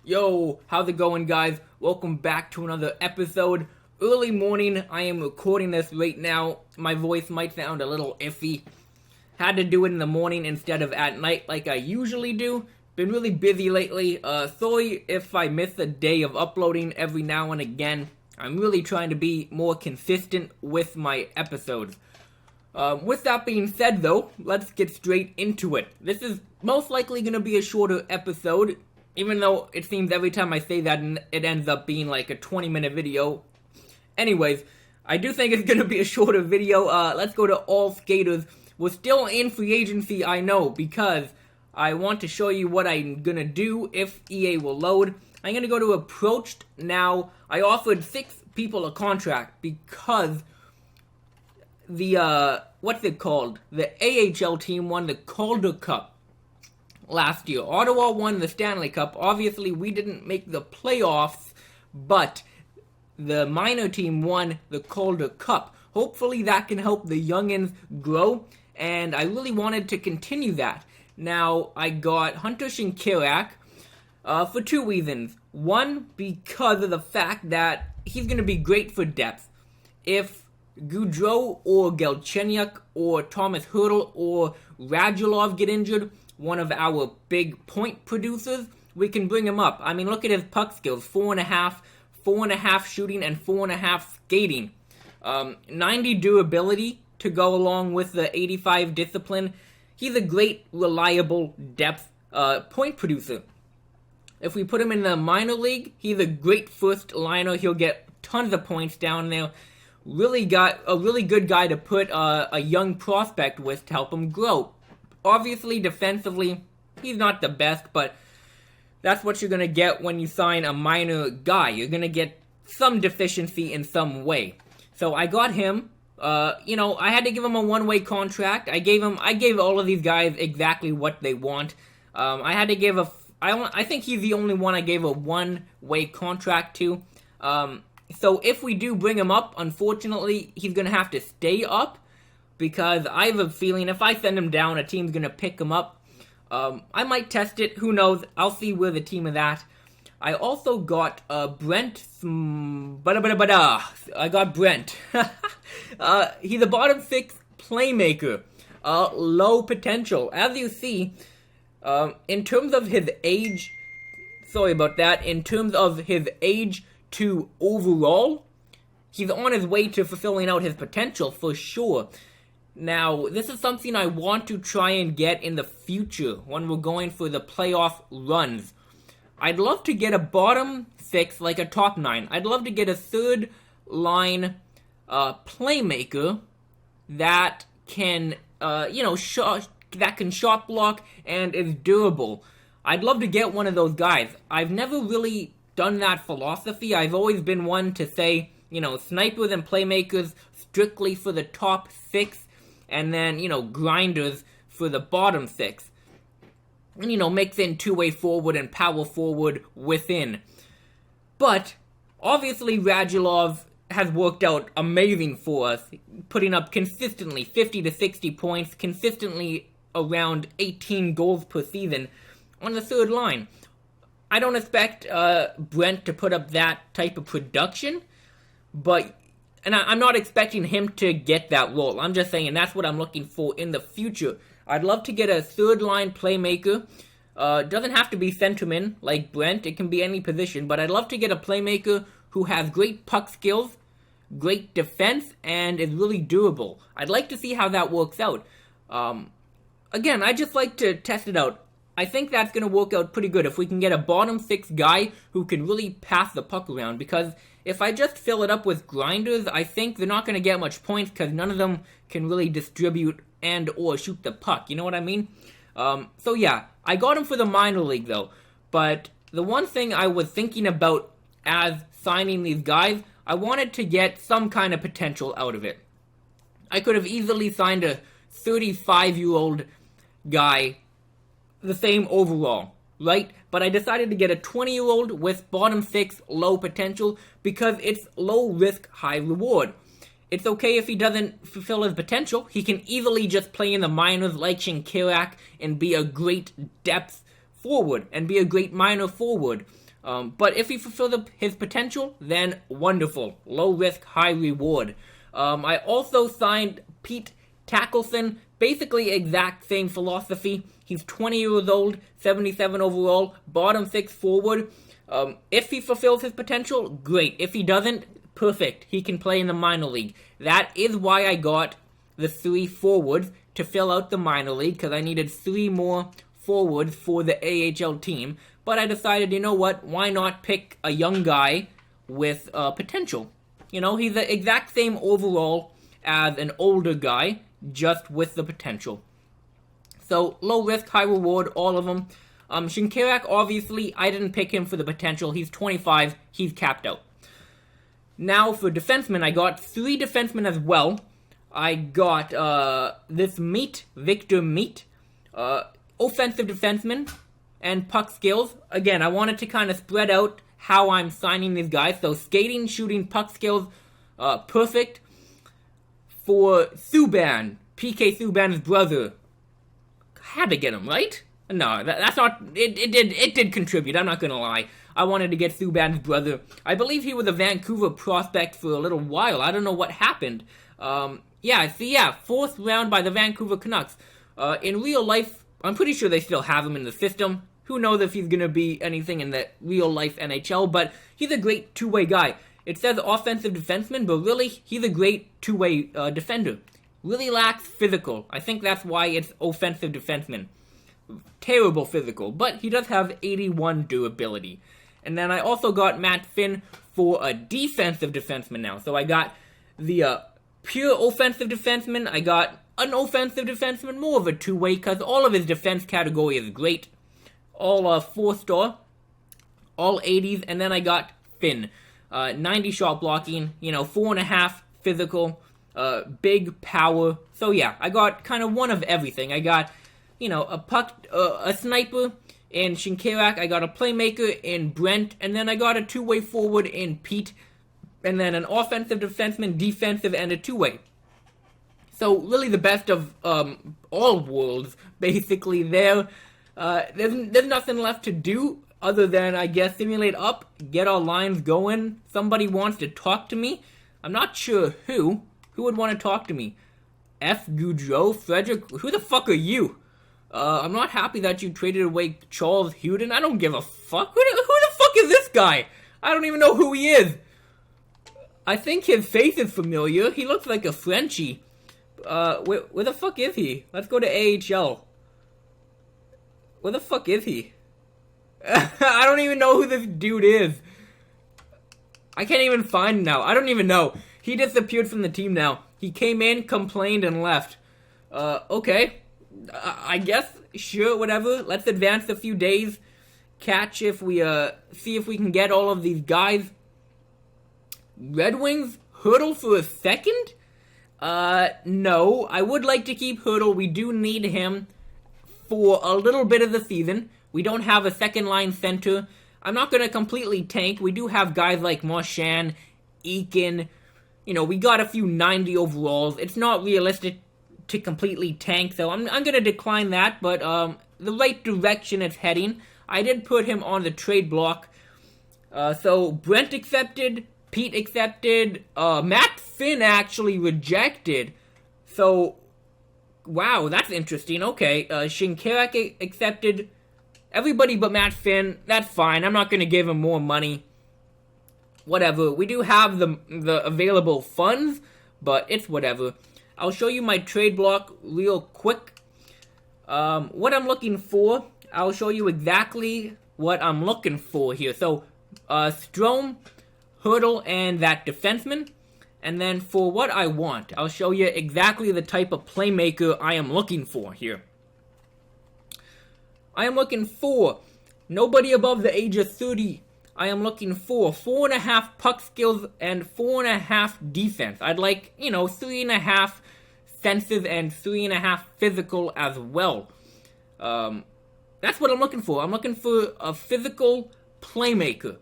Yo, how's it going, guys? Welcome back to another episode. Early morning, I am recording this right now. My voice might sound a little iffy. Had to do it in the morning instead of at night like I usually do. Been really busy lately. Sorry if I miss a day of uploading every now and again. I'm really trying to be more consistent with my episodes. With that being said, though, let's get straight into it. This is most likely going to be a shorter episode, even though it seems every time I say that it ends up being like a 20-minute video. Anyways, I do think it's going to be a shorter video. Let's go to all skaters. We're still in free agency, I know, because I want to show you what I'm going to do if EA will load. I'm going to go to approached now. I offered 6 people a contract because the, what's it called? The AHL team won the Calder Cup last year. Ottawa won the Stanley Cup. Obviously, we didn't make the playoffs, but the minor team won the Calder Cup. Hopefully, that can help the youngins grow, and I really wanted to continue that. Now, I got Hunter Shinkirak for 2 reasons. One, because of the fact that he's going to be great for depth. If Goudreau or Galchenyuk or Thomas Hertl or Radulov get injured, one of our big point producers, we can bring him up. I mean, look at his puck skills. 4.5 shooting, and 4.5 skating. 90 durability to go along with the 85 discipline. He's a great, reliable depth point producer. If we put him in the minor league, he's a great first liner. He'll get tons of points down there. Really got a really good guy to put a young prospect with to help him grow. Obviously, defensively, he's not the best, but that's what you're going to get when you sign a minor guy. You're going to get some deficiency in some way. So I got him. I had to give him a one-way contract. I gave all of these guys exactly what they want. I think he's the only one I gave a one-way contract to. So if we do bring him up, unfortunately, he's going to have to stay up, because I have a feeling if I send him down, a team's going to pick him up. I might test it. Who knows? I'll see where the team is at. I also got Brent. I got Brent. He's a bottom 6 playmaker. Low potential. As you see, in terms of his age... Sorry about that. In terms of his age to overall, he's on his way to fulfilling out his potential for sure. Now, this is something I want to try and get in the future when we're going for the playoff runs. I'd love to get a bottom 6, like a top 9. I'd love to get a third line playmaker that can, that can shot block and is durable. I'd love to get one of those guys. I've never really done that philosophy. I've always been one to say, snipers and playmakers strictly for the top 6. And then, grinders for the bottom 6. And, mix in two-way forward and power forward within. But, obviously, Radulov has worked out amazing for us, putting up consistently 50 to 60 points, consistently around 18 goals per season on the third line. I don't expect Brent to put up that type of production, but... And I'm not expecting him to get that role. I'm just saying that's what I'm looking for in the future. I'd love to get a third-line playmaker. Doesn't have to be centerman like Brent. It can be any position. But I'd love to get a playmaker who has great puck skills, great defense, and is really durable. I'd like to see how that works out. Again, I just like to test it out. I think that's going to work out pretty good if we can get a bottom 6 guy who can really pass the puck around, because if I just fill it up with grinders, I think they're not going to get much points because none of them can really distribute and or shoot the puck. You know what I mean? So yeah, I got him for the minor league though. But the one thing I was thinking about as signing these guys, I wanted to get some kind of potential out of it. I could have easily signed a 35-year-old guy the same overall, right? But I decided to get a 20-year-old with bottom 6 low potential because it's low risk, high reward. It's okay if he doesn't fulfill his potential. He can easily just play in the minors like Shinkirak and be a great depth forward and be a great minor forward. But if he fulfills his potential, then wonderful. Low risk, high reward. I also signed Pete Tackleson. Basically exact same philosophy. He's 20 years old, 77 overall, bottom 6 forward. If he fulfills his potential, great. If he doesn't, perfect. He can play in the minor league. That is why I got the 3 forwards to fill out the minor league, because I needed 3 more forwards for the AHL team. But I decided, you know what, why not pick a young guy with potential? You know, he's the exact same overall as an older guy, just with the potential. So, low risk, high reward, all of them. Shinkarak, obviously, I didn't pick him for the potential. He's 25, he's capped out. Now, for defensemen, I got 3 defensemen as well. I got this Victor Meat, offensive defenseman, and puck skills. Again, I wanted to kind of spread out how I'm signing these guys. So, skating, shooting, puck skills, perfect. For Subban, PK Subban's brother, had to get him, right? No, that's not. It did contribute. I'm not gonna lie. I wanted to get Subban's brother. I believe he was a Vancouver prospect for a little while. I don't know what happened. Fourth round by the Vancouver Canucks. In real life, I'm pretty sure they still have him in the system. Who knows if he's gonna be anything in the real life NHL? But he's a great two-way guy. It says offensive defenseman, but really, he's a great two-way defender. Really lacks physical. I think that's why it's offensive defenseman. Terrible physical, but he does have 81 durability. And then I also got Matt Finn for a defensive defenseman now. So I got the pure offensive defenseman. I got an offensive defenseman, more of a two-way, because all of his defense category is great. All 4-star, all 80s, and then I got Finn. 90 shot blocking, 4.5 physical, big power. So yeah, I got kind of one of everything. I got, a sniper in Shinkarak. I got a playmaker in Brent, and then I got a two-way forward in Pete, and then an offensive defenseman, defensive, and a two-way. So really the best of all worlds, basically there. There's nothing left to do other than, I guess, simulate up, get our lines going. Somebody wants to talk to me. I'm not sure who. Who would want to talk to me? F. Goudreau, Frederick, who the fuck are you? I'm not happy that you traded away Charles Huden. I don't give a fuck. Who the fuck is this guy? I don't even know who he is. I think his face is familiar. He looks like a Frenchie. Where the fuck is he? Let's go to AHL. Where the fuck is he? I don't even know who this dude is. I can't even find him now. I don't even know. He disappeared from the team now. He came in, complained, and left. Okay. I guess, sure, whatever. Let's advance a few days. Catch if we, see if we can get all of these guys. Red Wings, Hurdle for a second? No. I would like to keep Hurdle. We do need him for a little bit of the season. We don't have a second-line center. I'm not going to completely tank. We do have guys like Marchand, Eakin. We got a few 90 overalls. It's not realistic to completely tank, so I'm going to decline that, but the right direction it's heading. I did put him on the trade block. So Brent accepted, Pete accepted, Matt Finn actually rejected. So, wow, that's interesting. Okay, Shinkarak accepted. Everybody but Matt Finn, that's fine. I'm not going to give him more money. Whatever. We do have the available funds, but it's whatever. I'll show you my trade block real quick. What I'm looking for, I'll show you exactly what I'm looking for here. So, Strome, Hurdle, and that defenseman. And then for what I want, I'll show you exactly the type of playmaker I am looking for here. I am looking for nobody above the age of 30. I am looking for 4.5 puck skills and 4.5 defense. I'd like, 3.5 sensitive and 3.5 physical as well. That's what I'm looking for. I'm looking for a physical playmaker.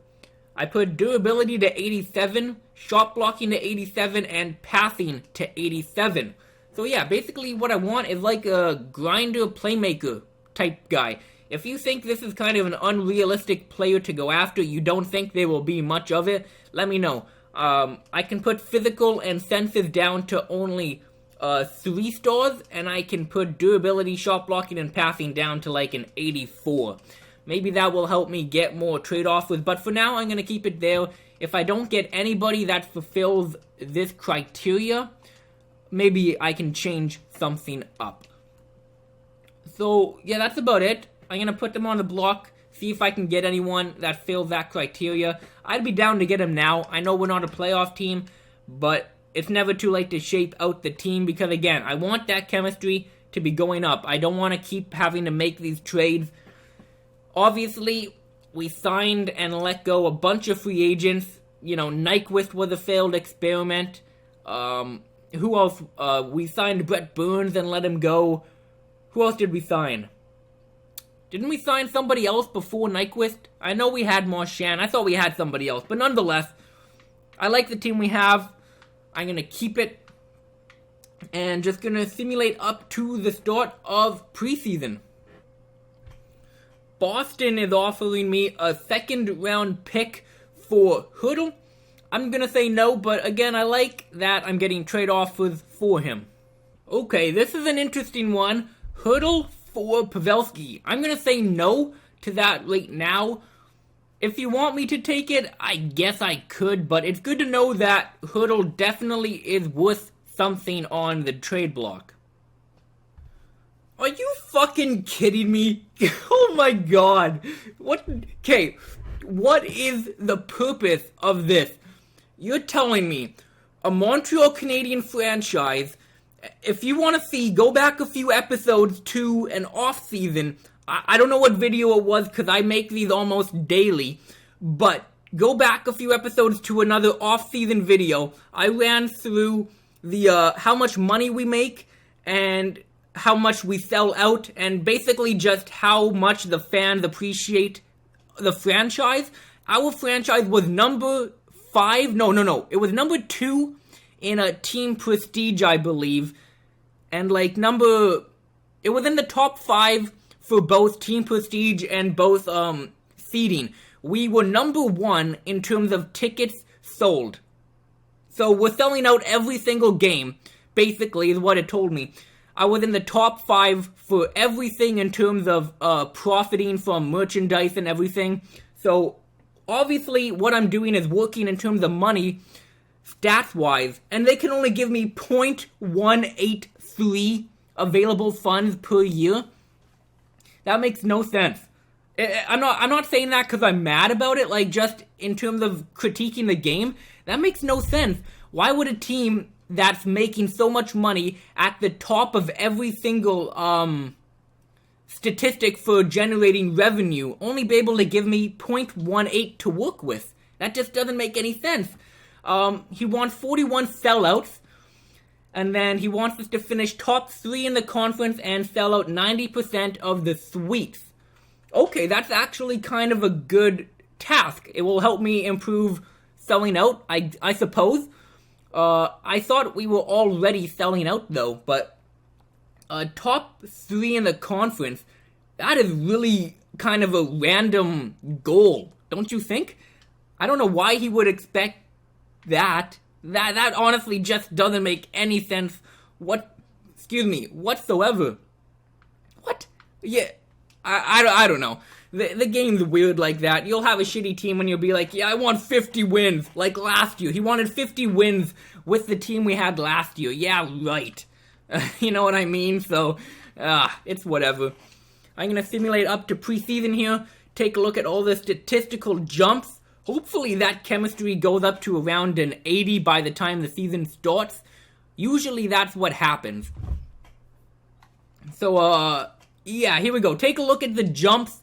I put durability to 87, shot blocking to 87, and passing to 87. So yeah, basically what I want is like a grinder playmaker type guy. If you think this is kind of an unrealistic player to go after, you don't think there will be much of it, let me know. I can put physical and senses down to only 3 stars, and I can put durability, shot blocking, and passing down to like an 84. Maybe that will help me get more trade offers, but for now I'm going to keep it there. If I don't get anybody that fulfills this criteria, maybe I can change something up. So, yeah, that's about it. I'm going to put them on the block, see if I can get anyone that fills that criteria. I'd be down to get them now. I know we're not a playoff team, but it's never too late to shape out the team because, again, I want that chemistry to be going up. I don't want to keep having to make these trades. Obviously, we signed and let go a bunch of free agents. You know, Nyquist was a failed experiment. Who else? We signed Brett Burns and let him go. Who else did we sign? Didn't we sign somebody else before Nyquist? I know we had Marchand. I thought we had somebody else. But nonetheless, I like the team we have. I'm going to keep it. And just going to simulate up to the start of preseason. Boston is offering me a second-round pick for Hurdle. I'm going to say no, but again, I like that I'm getting trade offers for him. Okay, this is an interesting one. Hurdle for Pavelski. I'm going to say no to that right now. If you want me to take it, I guess I could, but it's good to know that Hurdle definitely is worth something on the trade block. Are you fucking kidding me? Oh my god. What? Okay, what is the purpose of this? You're telling me a Montreal Canadiens franchise, if you want to see, go back a few episodes to an off-season. I don't know what video it was because I make these almost daily, but go back a few episodes to another off-season video. I ran through the how much money we make and how much we sell out, and basically just how much the fans appreciate the franchise. Our franchise was number 5. No. It was number 2 in a team prestige, I believe. And like it was in the top 5 for both team prestige and both seeding. We were number 1 in terms of tickets sold. So we're selling out every single game, basically, is what it told me. I was in the top 5 for everything in terms of profiting from merchandise and everything. So, obviously, what I'm doing is working in terms of money, stats-wise, and they can only give me 0.183 available funds per year. That makes no sense. I'm not saying that because I'm mad about it, like, just in terms of critiquing the game. That makes no sense. Why would a team that's making so much money at the top of every single statistic for generating revenue only be able to give me 0.18 to work with? That just doesn't make any sense. He wants 41 sellouts, and then he wants us to finish top 3 in the conference and sell out 90% of the suites. Okay, that's actually kind of a good task. It will help me improve selling out, I suppose. I thought we were already selling out, though, but top 3 in the conference, that is really kind of a random goal, don't you think? I don't know why he would expect that. That honestly just doesn't make any sense whatsoever. What? Yeah, I don't know. The game's weird like that. You'll have a shitty team and you'll be like, yeah, I want 50 wins, like last year. He wanted 50 wins with the team we had last year. Yeah, right. You know what I mean? So, it's whatever. I'm going to simulate up to preseason here, take a look at all the statistical jumps. Hopefully that chemistry goes up to around an 80 by the time the season starts. Usually that's what happens. So, yeah, here we go. Take a look at the jumps.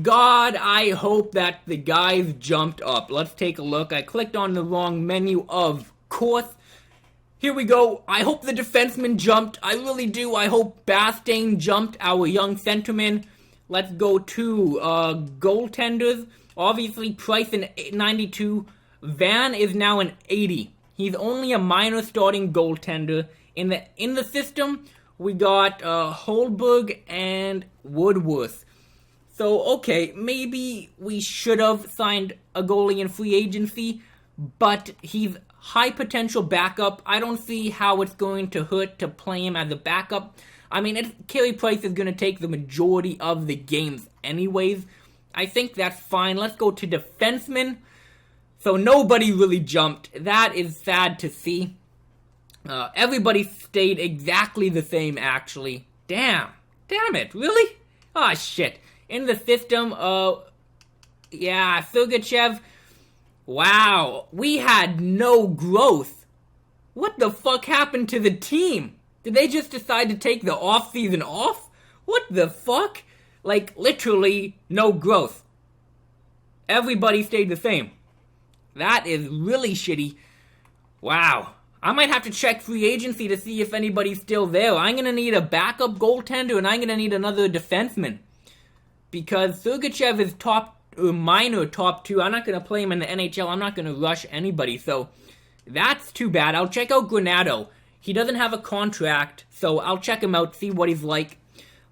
God, I hope that the guys jumped up. Let's take a look. I clicked on the wrong menu, of course. Here we go. I hope the defenseman jumped. I really do. I hope Bastain jumped, our young centerman. Let's go to goaltenders. Obviously, Price in 92. Van is now an 80. He's only a minor starting goaltender. In the system, we got Holberg and Woodworth. So, okay, maybe we should have signed a goalie in free agency, but he's high potential backup. I don't see how it's going to hurt to play him as a backup. I mean, Carey Price is going to take the majority of the games anyways. I think that's fine. Let's go to defensemen. So nobody really jumped. That is sad to see. Everybody stayed exactly the same, actually. Damn it, really? Ah, shit. In the system, yeah, Sergachev. Wow, we had no growth. What the fuck happened to the team? Did they just decide to take the off-season off? What the fuck? Like, literally, no growth. Everybody stayed the same. That is really shitty. Wow. I might have to check free agency to see if anybody's still there. I'm going to need a backup goaltender, and I'm going to need another defenseman. Because Sergachev is minor top 2. I'm not going to play him in the NHL. I'm not going to rush anybody. So, that's too bad. I'll check out Granado. He doesn't have a contract, so I'll check him out, see what he's like.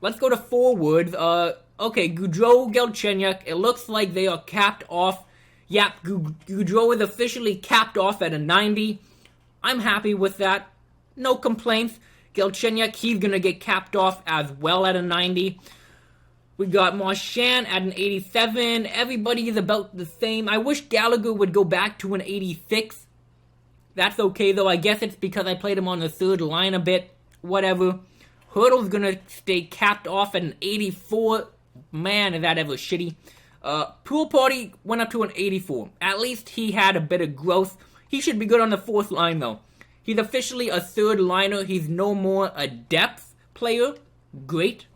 Let's go to forwards. Okay, Gaudreau, Galchenyuk. It looks like they are capped off. Yep, Gaudreau is officially capped off at a 90. I'm happy with that. No complaints. Galchenyuk, he's going to get capped off as well at a 90. We got Marchand at an 87. Everybody is about the same. I wish Gallagher would go back to an 86. That's okay, though. I guess it's because I played him on the third line a bit. Whatever. Hurdle's going to stay capped off at an 84. Man, is that ever shitty. Pool Party went up to an 84. At least he had a bit of growth. He should be good on the fourth line, though. He's officially a third liner. He's no more a depth player. Great.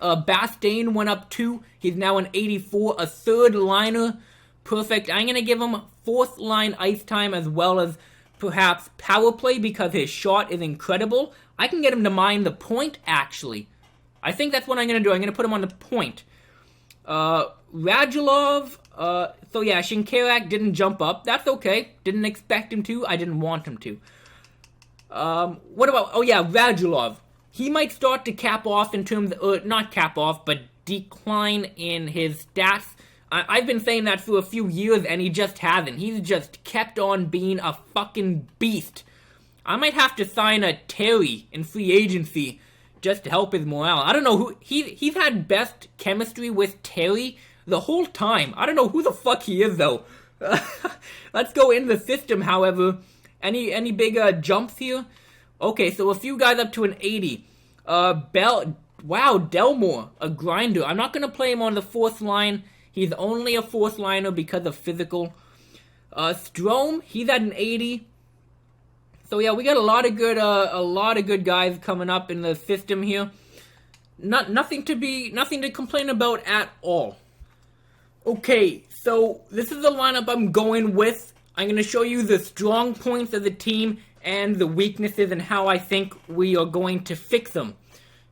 Bastain went up 2. He's now an 84. A third liner. Perfect. I'm going to give him fourth line ice time as well as perhaps power play because his shot is incredible. I can get him to mine the point, actually. I think that's what I'm going to do. I'm going to put him on the point. Radulov, so yeah, Shinkarak didn't jump up. That's okay. Didn't expect him to. I didn't want him to. What about, oh yeah, Radulov. He might start to cap off in terms of, not cap off, but decline in his stats. I've been saying that for a few years, and he just hasn't. He's just kept on being a fucking beast. I might have to sign a Terry in free agency just to help his morale. I don't know who, he's had best chemistry with Terry the whole time. I don't know who the fuck he is, though. Let's go in the system, however. Any big jumps here? Okay, so a few guys up to an 80. Wow, Delmore, a grinder. I'm not going to play him on the fourth line. He's only a fourth liner because of physical. Strome, he's at an 80. So yeah, we got a lot of good guys coming up in the system here. Nothing to complain about at all. Okay, so this is the lineup I'm going with. I'm going to show you the strong points of the team and the weaknesses and how I think we are going to fix them.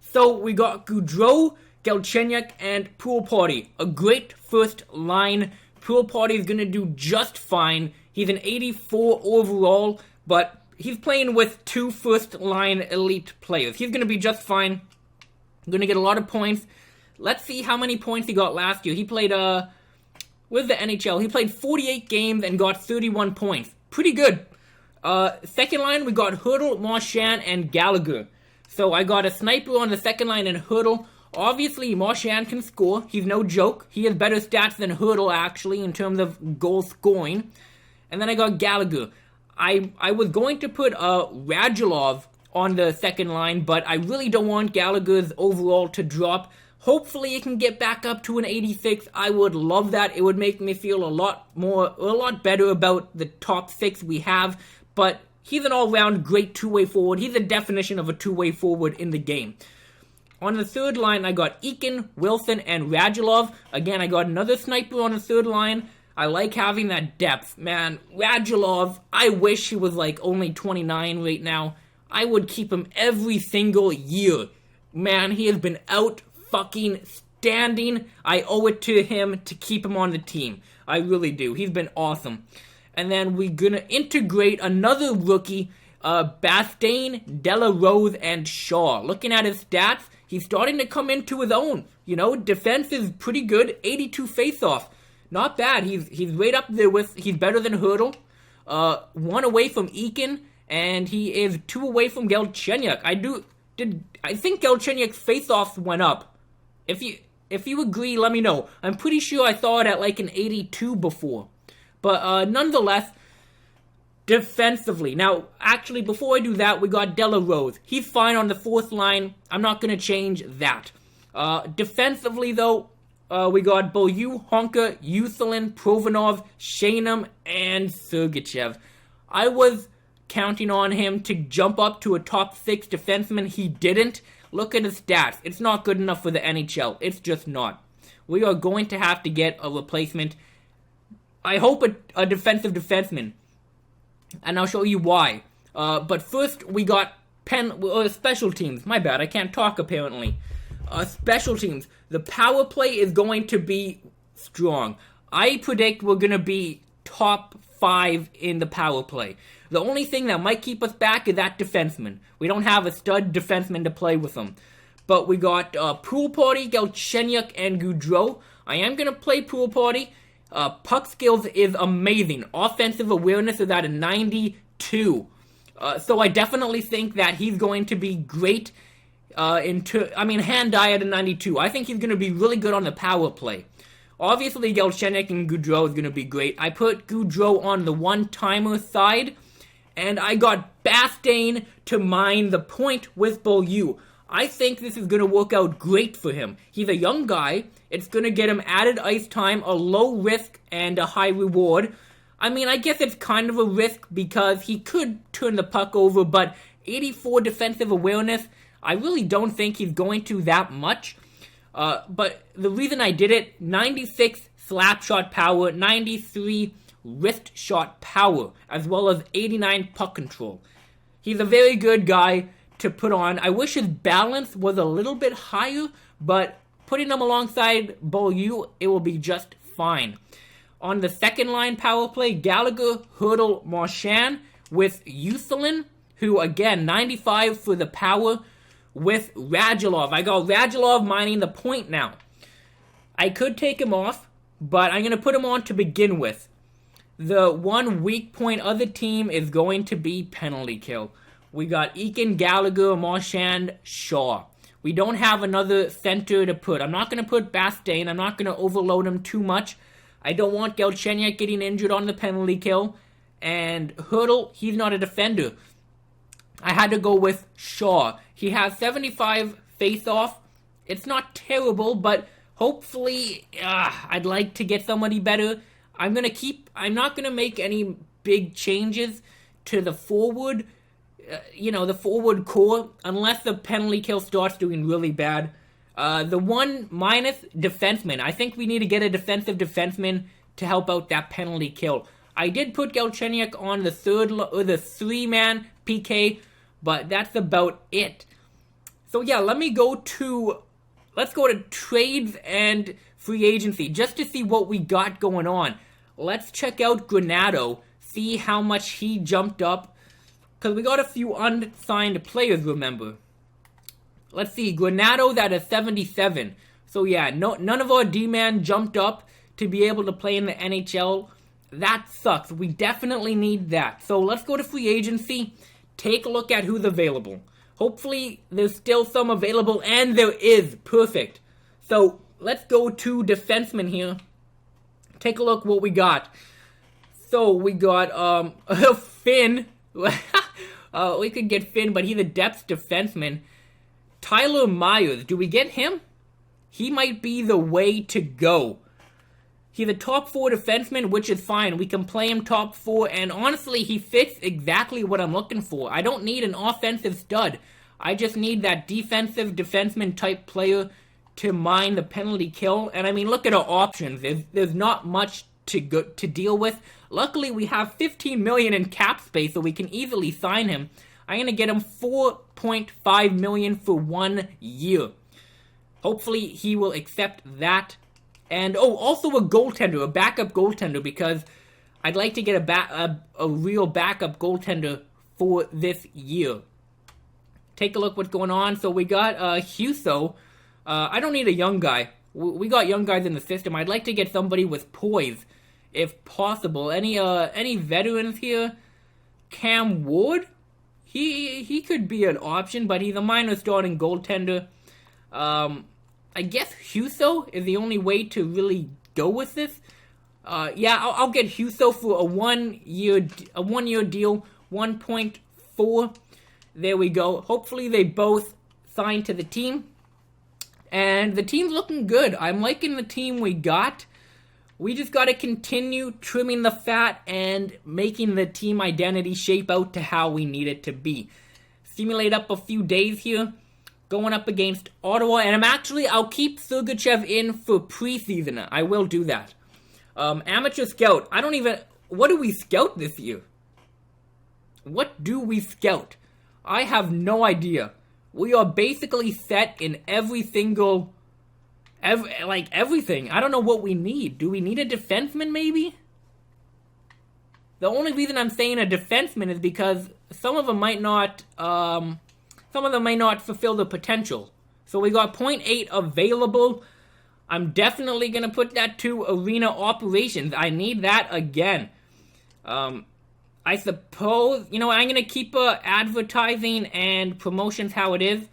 So we got Gaudreau, Galchenyuk, and Pool Party. A great first line. Pool Party is going to do just fine. He's an 84 overall, but he's playing with 2 first-line elite players. He's going to be just fine. Going to get a lot of points. Let's see how many points he got last year. He played, with the NHL, he played 48 games and got 31 points. Pretty good. Second line, we got Hurdle, Marchand, and Gallagher. So I got a sniper on the second line and Hurdle. Obviously, Marchand can score. He's no joke. He has better stats than Hurdle, actually, in terms of goal scoring. And then I got Gallagher. I was going to put Radulov on the second line, but I really don't want Gallagher's overall to drop. Hopefully it can get back up to an 86. I would love that. It would make me feel a lot better about the top 6 we have. But he's an all-round great two-way forward. He's the definition of a two-way forward in the game. On the third line, I got Eakin, Wilson, and Radulov. Again, I got another sniper on the third line. I like having that depth. Man, Radulov, I wish he was like only 29 right now. I would keep him every single year. Man, he has been out fucking standing. I owe it to him to keep him on the team. I really do. He's been awesome. And then we're gonna integrate another rookie, Bastain, Delarose, and Shaw. Looking at his stats, He's starting to come into his own. Defense is pretty good. 82 face-off. Not bad. He's right up there he's better than Hurdle. 1 away from Eakin, and he is 2 away from Galchenyuk. I think Galchenyuk's face-offs went up. If you agree, let me know. I'm pretty sure I saw it at like an 82 before. But nonetheless, defensively. Now, actually, before I do that, we got Delarose. He's fine on the 4th line. I'm not going to change that. Defensively, though, we got Beaulieu, Honka, Yuthalin, Provanov, Shanum, and Sergachev. I was counting on him to jump up to a top 6 defenseman. He didn't. Look at his stats. It's not good enough for the NHL. It's just not. We are going to have to get a replacement. I hope a defensive defenseman. And I'll show you why. But first, we got special teams. My bad, I can't talk apparently. Special teams. The power play is going to be strong. I predict we're going to be top 5 in the power play. The only thing that might keep us back is that defenseman. We don't have a stud defenseman to play with them. But we got Pool Party, Galchenyuk, and Goudreau. I am going to play Pool Party. Puck skills is amazing. Offensive awareness is at a 92. So I definitely think that he's going to be great. Hand-eye at a 92. I think he's going to be really good on the power play. Obviously, Galchenyuk and Goudreau is going to be great. I put Goudreau on the one-timer side, and I got Bastain to mine the point with Beaulieu. I think this is going to work out great for him. He's a young guy. It's going to get him added ice time, a low risk, and a high reward. I guess it's kind of a risk because he could turn the puck over, but 84 defensive awareness, I really don't think he's going to that much. But the reason I did it, 96 slap shot power, 93 wrist shot power, as well as 89 puck control. He's a very good guy to put on. I wish his balance was a little bit higher, but putting him alongside Beaulieu, it will be just fine. On the second line power play, Gallagher, Hurdle, Marchand with Yuthalin, who again, 95 for the power, with Radulov. I got Radulov mining the point now. I could take him off, but I'm going to put him on to begin with. The one weak point of the team is going to be penalty kill. We got Eakin, Gallagher, Marchand, Shaw. We don't have another center to put. I'm not going to put Bastain. I'm not going to overload him too much. I don't want Galchenyuk getting injured on the penalty kill. And Hurdle, he's not a defender. I had to go with Shaw. He has 75 face-off. It's not terrible, but hopefully I'd like to get somebody better. I'm not going to make any big changes to the forward, the forward core, unless the penalty kill starts doing really bad. The one minus, defenseman. I think we need to get a defensive defenseman to help out that penalty kill. I did put Galchenyuk on the the 3-man PK, but that's about it. So yeah, let's go to trades and free agency, just to see what we got going on. Let's check out Granato, see how much he jumped up, because we got a few unsigned players, remember. Let's see, Granato's at a 77. So yeah, none of our D-man jumped up to be able to play in the NHL. That sucks. We definitely need that. So let's go to free agency, take a look at who's available. Hopefully there's still some available, and there is. Perfect. So let's go to defensemen here. Take a look what we got. So we got Finn. We could get Finn, but he's a depth defenseman. Tyler Myers, do we get him? He might be the way to go. He's a top 4 defenseman, which is fine. We can play him top 4, and honestly, he fits exactly what I'm looking for. I don't need an offensive stud. I just need that defensive defenseman type player to mine the penalty kill. And I mean, look at our options. There's not much to deal with. Luckily, we have $15 million in cap space, so we can easily sign him. I'm going to get him $4.5 million for 1 year. Hopefully, he will accept that. And, also a goaltender, a backup goaltender, because I'd like to get a real backup goaltender for this year. take a look what's going on. So we got Huso. I don't need a young guy. We got young guys in the system. I'd like to get somebody with poise, if possible. Any veterans here? Cam Wood? He could be an option, but he's a minor starting goaltender. I guess Huso is the only way to really go with this. Yeah, I'll get Huso for a one-year deal, 1.4. There we go. Hopefully they both sign to the team. And the team's looking good. I'm liking the team we got. We just got to continue trimming the fat and making the team identity shape out to how we need it to be. Simulate up a few days here. Going up against Ottawa. And I'll keep Sergachev in for preseason. I will do that. Amateur scout. What do we scout this year? What do we scout? I have no idea. We are basically set in everything. I don't know what we need. Do we need a defenseman maybe? The only reason I'm saying a defenseman is because some of them may not fulfill the potential. So we got 0.8 available. I'm definitely going to put that to arena operations. I need that again. I suppose, I'm going to keep advertising and promotions how it is.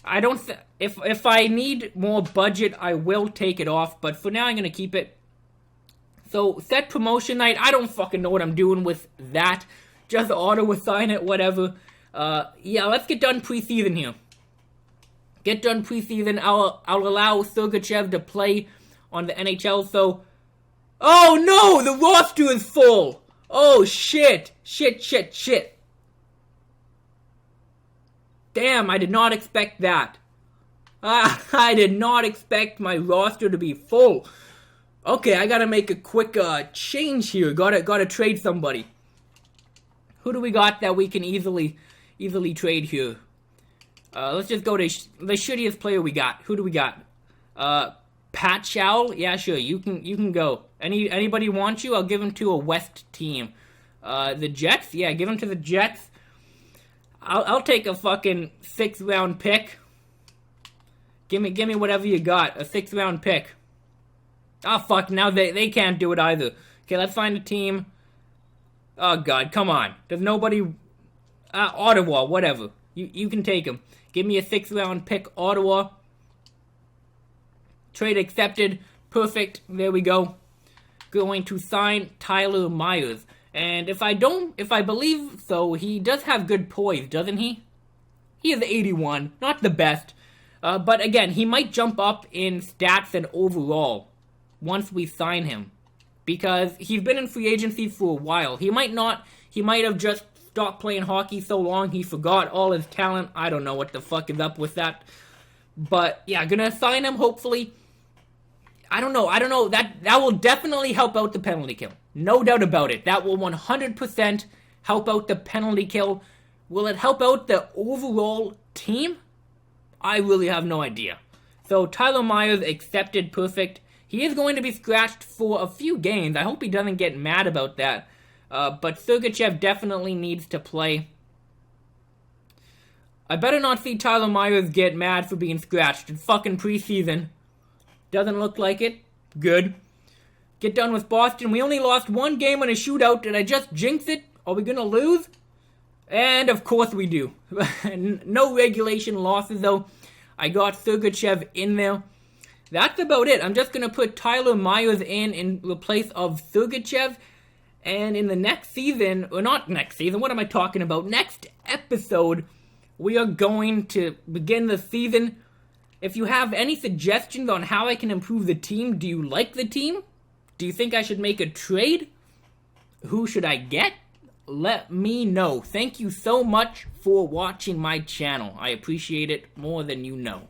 If I need more budget, I will take it off. But for now, I'm going to keep it. So, set promotion night. I don't fucking know what I'm doing with that. Just auto-assign it, whatever. Yeah, let's get done preseason here. Get done preseason. I'll allow Sergachev to play on the NHL. So, oh no, the roster is full. Oh shit. Damn, I did not expect that. I did not expect my roster to be full. Okay, I gotta make a quick change here. Gotta trade somebody. Who do we got that we can easily trade here? Let's just go to the shittiest player we got. Who do we got? Pat Chow? Yeah, sure. You can go. Anybody want you? I'll give him to a West team. The Jets? Yeah, give him to the Jets. I'll take a fucking 6th round pick. Give me whatever you got. A 6th round pick. Oh fuck, now they can't do it either. Okay, let's find a team. Oh god, come on. There's nobody. Ottawa, whatever. You can take him. Give me a 6th round pick, Ottawa. Trade accepted. Perfect. There we go. Going to sign Tyler Myers. And if I believe so, he does have good poise, doesn't he? He is 81. Not the best. But again, he might jump up in stats and overall once we sign him. Because he's been in free agency for a while. He might have just stopped playing hockey so long he forgot all his talent. I don't know what the fuck is up with that. But yeah, gonna sign him hopefully. I don't know. That will definitely help out the penalty kill. No doubt about it. That will 100% help out the penalty kill. Will it help out the overall team? I really have no idea. So Tyler Myers accepted, perfect. He is going to be scratched for a few games. I hope he doesn't get mad about that. But Sergachev definitely needs to play. I better not see Tyler Myers get mad for being scratched. It's fucking preseason. Doesn't look like it. Good. Get done with Boston. We only lost one game in a shootout. Did I just jinx it? Are we going to lose? And of course we do. No regulation losses though. I got Sergachev in there. That's about it. I'm just going to put Tyler Myers in place of Sergachev. And in the next season, or not next season, what am I talking about? Next episode, we are going to begin the season. If you have any suggestions on how I can improve the team, do you like the team? Do you think I should make a trade? Who should I get? Let me know. Thank you so much for watching my channel. I appreciate it more than you know.